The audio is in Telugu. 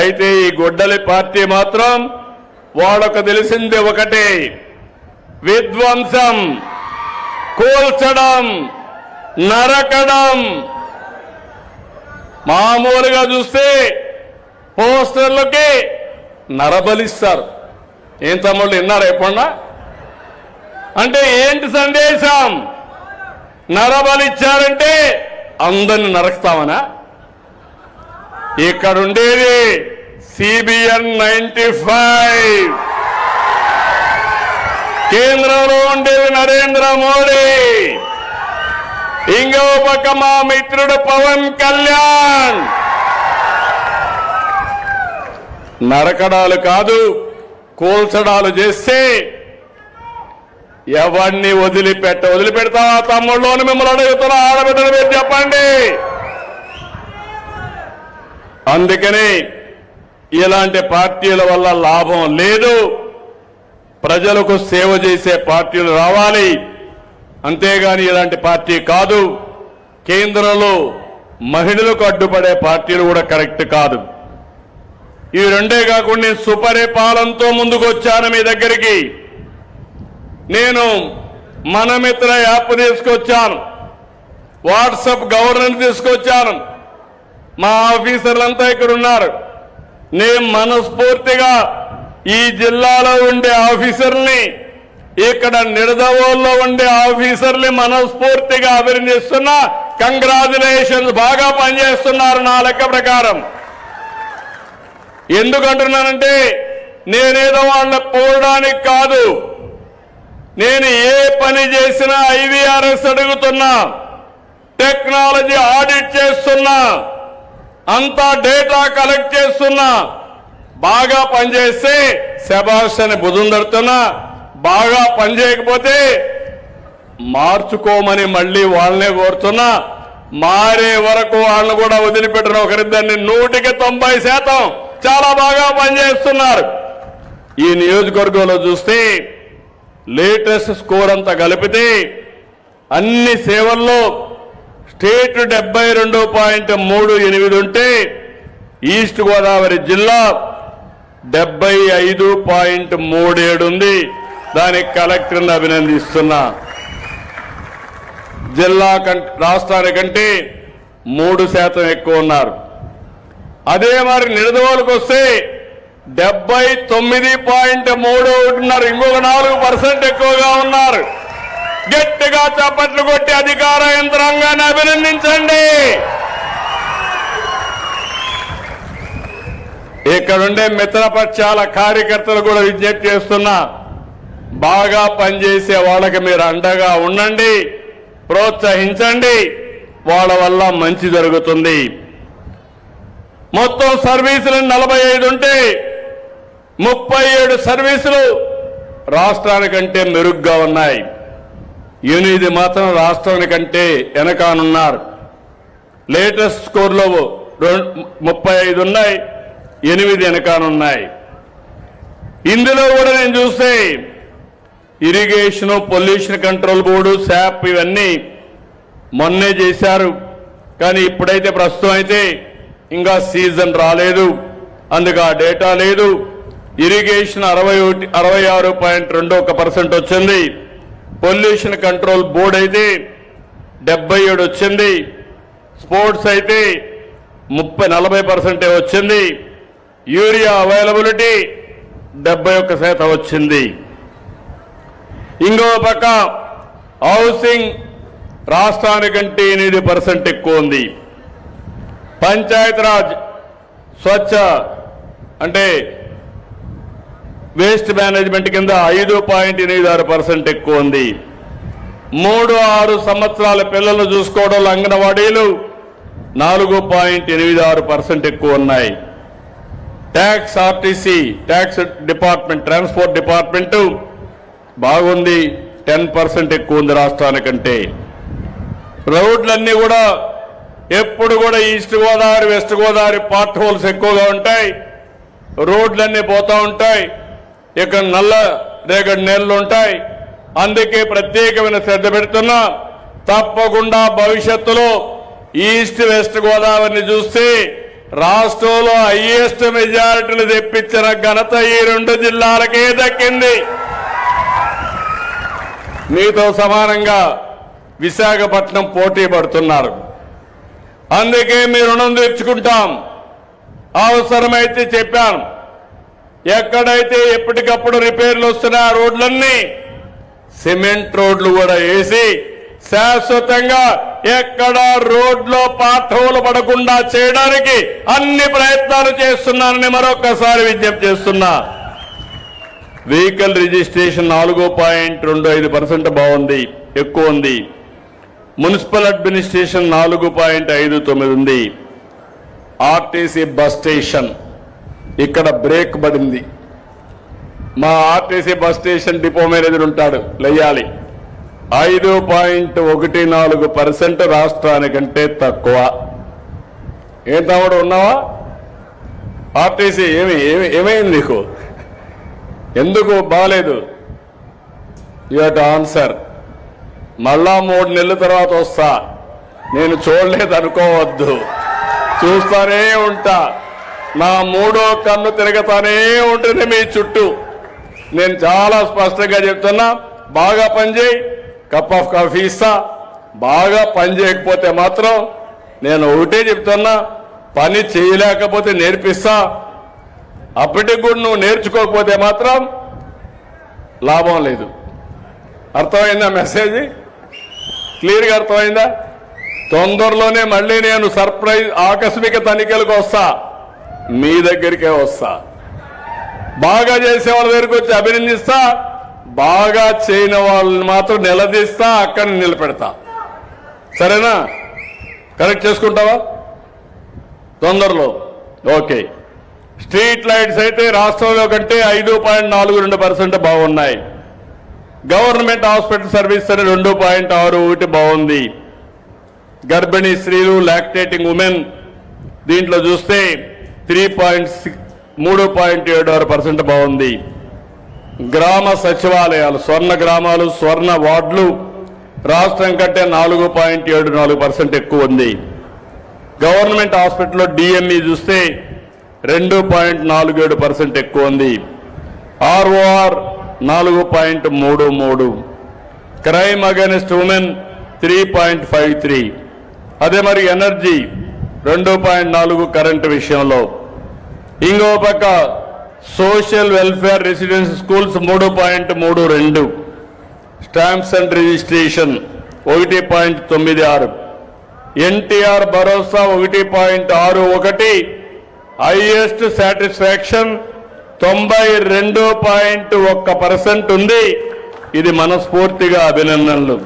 అయితే ఈ గొడ్డలి పార్టీ మాత్రం వాళ్ళకు తెలిసింది ఒకటే, విధ్వంసం, కూల్చడం, నరకడం. మామూలుగా చూస్తే పోస్టర్లకి నరబలిస్తారు. ఏం తమ్ముళ్ళు విన్నారా ఎప్పుడన్నా? అంటే ఏంటి సందేశం? నరబలిచ్చారంటే అందరిని నరస్తామనా? ఇక్కడ ఉండేది CBN 95, కేంద్రంలో ఉండేది నరేంద్ర మోడీ, ఇంకో పక్క మా మిత్రుడు పవన్ కళ్యాణ్. నరకడాలు కాదు, కూల్చడాలు చేస్తే ఎవరిని వదిలిపెడతావా తమ్ముళ్ళోని మిమ్మల్ని అడుగుతున్నా, ఆడబిడ్డల మీద చెప్పండి. అందుకని ఇలాంటి పార్టీల వల్ల లాభం లేదు. ప్రజలకు సేవ చేసే పార్టీలు రావాలి, అంతేగాని ఇలాంటి పార్టీ కాదు. కేంద్రంలో మహిళలకు అడ్డుపడే పార్టీలు కూడా కరెక్ట్ కాదు. ఈ రెండే కాకుండా నేను సుపరిపాలనతో ముందుకు వచ్చాను మీ దగ్గరికి. నేను మనమిత్ర యాప్ తీసుకొచ్చాను, వాట్సాప్ గవర్నెన్స్ తీసుకొచ్చాను. మా ఆఫీసర్లంతా ఇక్కడ ఉన్నారు. నేను మనస్ఫూర్తిగా ఈ జిల్లాలో ఉండే ఆఫీసర్ని, ఇక్కడ నిడదవోల్లో ఉండే ఆఫీసర్ని మనస్ఫూర్తిగా అభినందిస్తున్నా. కంగ్రాచులేషన్స్, బాగా పనిచేస్తున్నారు నా లెక్క ప్రకారం. ఎందుకంటున్నానంటే నేనేదో వాళ్ళని పోవడానికి కాదు, నేను ఏ పని చేసినా IVRS అడుగుతున్నా, టెక్నాలజీ ఆడిట్ చేస్తున్నా, అంతా డేటా కలెక్ట్ చేస్తున్నా. బాగా పనిచేస్తే శభాష్ అని భుజం తడుతున్నా, బాగా పనిచేయకపోతే మార్చుకోమని మళ్ళీ వాళ్ళనే కోరుతున్నా. మారే వరకు వాళ్ళని కూడా వదిలిపెట్టిన ఒకరిద్దరిని 100% చాలా బాగా పనిచేస్తున్నారు. ఈ నియోజకవర్గంలో చూస్తే లేటెస్ట్ స్కోర్ అంతా కలిపితే అన్ని సేవల్లో స్టేట్ 72.38 ఉంటే ఈస్ట్ గోదావరి జిల్లా 75.37 ఉంది. దానికి కలెక్టర్ని అభినందిస్తున్నా. జిల్లా రాష్ట్రానికంటే 3% ఎక్కువ ఉన్నారు. అదే మరి నిడదవోలుకు వస్తే 79.3 ఉన్నారు, ఇంకొక 4% ఎక్కువగా ఉన్నారు. గట్టిగా చప్పట్లు కొట్టి అధికార యంత్రాంగాన్ని అభినందించండి. ఇక్కడుండే మిత్రపక్షాల కార్యకర్తలు కూడా విజ్ఞప్తి చేస్తున్నా, బాగా పనిచేసే వాళ్ళకి మీరు అండగా ఉండండి, ప్రోత్సహించండి. వాళ్ళ వల్ల మంచి జరుగుతుంది. మొత్తం సర్వీసులు 45 ఉంటే 37 సర్వీసులు రాష్ట్రానికంటే మెరుగ్గా ఉన్నాయి. 8 మాత్రం రాష్ట్రానికంటే వెనకానున్నారు. లేటెస్ట్ స్కోర్లో 35 ఉన్నాయి, 8 వెనకానున్నాయి. ఇందులో కూడా నేను చూస్తే ఇరిగేషన్, పొల్యూషన్ కంట్రోల్ బోర్డు, శాప్ ఇవన్నీ మొన్నే చేశారు. కానీ ఇప్పుడైతే ప్రస్తుతం అయితే ఇంకా సీజన్ రాలేదు, అందుకు ఆ డేటా లేదు. ఇరిగేషన్ 66.21% వచ్చింది. పొల్యూషన్ కంట్రోల్ బోర్డు అయితే 77 వచ్చింది. స్పోర్ట్స్ అయితే 40% వచ్చింది. యూరియా అవైలబిలిటీ 71% వచ్చింది. ఇంకో పక్క హౌసింగ్ రాష్ట్రానికంటే 8% ఎక్కువ ఉంది. పంచాయతీరాజ్ స్వచ్ఛ అంటే వేస్ట్ మేనేజ్మెంట్ కింద 5.86% ఎక్కువ ఉంది. 3-6 సంవత్సరాల పిల్లలు చూసుకోవడంలో అంగన్వాడీలు 4.86% ఎక్కువ ఉన్నాయి. Tax, RTC tax department, transport department బాగుంది, 10% ఎక్కువ ఉంది రాష్ట్రానికంటే. రోడ్లన్నీ కూడా ఎప్పుడు కూడా east Godavari, west Godavari part holes ఎక్కువగా ఉంటాయి. రోడ్లన్నీ పోతా ఉంటాయి. ఇక్కడ నల్ల రేగడి నేలలు ఉంటాయి. అందుకే ప్రత్యేకమైన శ్రద్ధ పెడుతున్నా. తప్పకుండా భవిష్యత్తులో ఈస్ట్ వెస్ట్ గోదావరిని చూస్తే రాష్ట్రంలో హైయెస్ట్ మెజారిటీలు తెప్పించిన ఘనత ఈ 2 జిల్లాలకే దక్కింది. మీతో సమానంగా విశాఖపట్నం పోటీ పడుతున్నారు. అందుకే మీ రుణం తీర్చుకుంటాం. అవసరమైతే చెప్పాను, ఎక్కడైతే ఎప్పటికప్పుడు రిపేర్లు వస్తున్నా రోడ్లన్నీ సిమెంట్ రోడ్లు కూడా వేసి శాశ్వతంగా ఎక్కడ రోడ్లో పాఠవులు పడకుండా చేయడానికి అన్ని ప్రయత్నాలు చేస్తున్నానని మరొకసారి విజ్ఞప్తి చేస్తున్నా. వెహికల్ రిజిస్ట్రేషన్ 4.25% బాగుంది, ఎక్కువ ఉంది. మున్సిపల్ అడ్మినిస్ట్రేషన్ 4.59 ఉంది. ఆర్టీసీ బస్ స్టేషన్ ఇక్కడ బ్రేక్ పడింది. మా RTC bus station depot manager ఉంటాడు లయ్యాలి, 5.14% రాష్ట్రానికంటే తక్కువ. ఏం తమ్ముడు ఉన్నావా? ఆర్టీసీ ఏమైంది నీకు? ఎందుకు బాగాలేదు? You have to answer. మళ్ళా 3 నెలల తర్వాత వస్తా. నేను చూడలేదు అనుకోవద్దు, చూస్తానే ఉంటా. నా 3వ కన్ను తిరగతానే ఉంటుంది మీ చుట్టూ. నేను చాలా స్పష్టంగా చెప్తున్నా, బాగా పనిచేయి, కప్ ఆఫ్ కాఫీ ఇస్తా. బాగా పని చేయకపోతే మాత్రం నేను ఒకటే చెప్తున్నా, పని చేయలేకపోతే నేర్పిస్తా. అప్పటికి కూడా నువ్వు నేర్చుకోకపోతే మాత్రం లాభం లేదు. అర్థమైందా? మెసేజ్ క్లియర్గా అర్థమైందా? తొందరలోనే మళ్ళీ నేను సర్ప్రైజ్ ఆకస్మిక తనిఖీలకు వస్తా, మీ దగ్గరికే వస్తా. బాగా చేసే వాళ్ళ దగ్గరికి వచ్చి అభినందిస్తా, బాగా చేయని వాళ్ళని మాత్రం నిలదీస్తా, అక్కడ నిలబెడతా. సరేనా? కరెక్ట్ చేసుకుంటావా తొందరలో? ఓకే. స్ట్రీట్ లైట్స్ అయితే రాష్ట్రంలో కంటే 5.42% బాగున్నాయి. గవర్నమెంట్ హాస్పిటల్ సర్వీస్ అని 2.61 బాగుంది. గర్భిణీ స్త్రీలు, లాక్టేటింగ్ ఉమెన్ దీంట్లో చూస్తే 3.76% బాగుంది. గ్రామ సచివాలయాలు, స్వర్ణ గ్రామాలు, స్వర్ణ వార్డులు రాష్ట్రం కంటే 4.74% ఎక్కువ ఉంది. గవర్నమెంట్ హాస్పిటల్లో డిఎంఈ చూస్తే 2.47% ఎక్కువ ఉంది. ఆర్ఓఆర్ 4.33. Crime against women 3.53. అదే మరి ఎనర్జీ 2.4 కరెంటు విషయంలో. ఇంకో పక్క social welfare residence schools 3.32. Stamps and registration 1.96. NTR Bharosa 1.61. Highest satisfaction 92.1% ఉంది. ఇది మనస్ఫూర్తిగా అభినందనలు.